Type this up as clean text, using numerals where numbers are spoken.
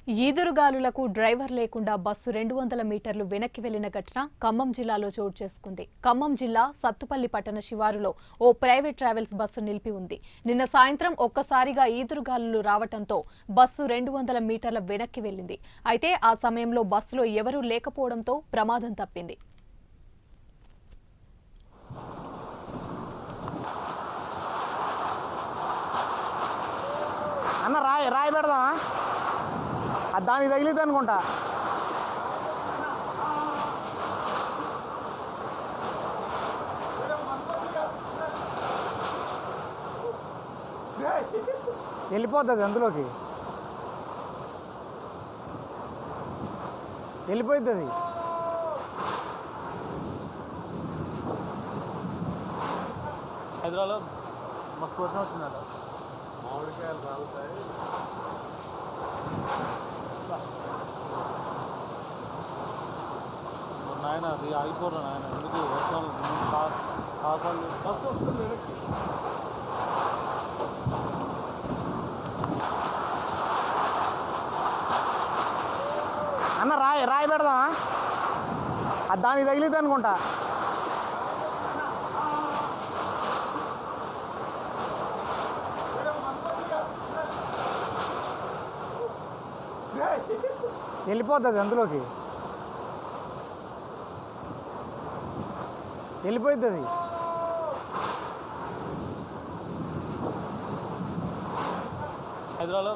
ఈదురుగాలులకు driver లేకుండా bus 200 మీటర్లు వెనక్కి వెళ్లిన ఘటన ఖమ్మం జిల్లాలో చోటు చేసుకుంది. ఖమ్మం జిల్లా సత్తుపల్లి పట్టణ శివారులో ఓ ప్రైవేట్ ట్రావెల్స్ బస్సు నిలిపి ఉంది. నిన్న సాయంత్రం ఒక్కసారిగా ఈదురుగాలులు రావడంతో బస్సు 200 మీటర్ల వెనక్కి వెళ్లింది. అయితే ఆ సమయంలో బస్సులో ఎవరూ లేకపోవడంతో ప్రమాదం తప్పింది. అన్న రాయి పెడదామా? దానికి తగిలిద్ది అనుకుంటా. వెళ్ళిపోతుంది అందులోకి, వెళ్ళిపోతుంది. హైదరాబాద్లో మస్తు వర్షం వచ్చిందట. మామిడికాయలు రాలుతాయి. నాయన అది ఆగిపోరు నాయన, ఎందుకు వర్షాలు కాసాలు బస్సు వస్తుంది. అన్న రాయి పెడదామా? దానికి తగిలిద్ది అనుకుంటా. వెళ్ళిపోతుంది అందులోకి, వెళ్ళిపోతుంది. హైదరాబాద్లో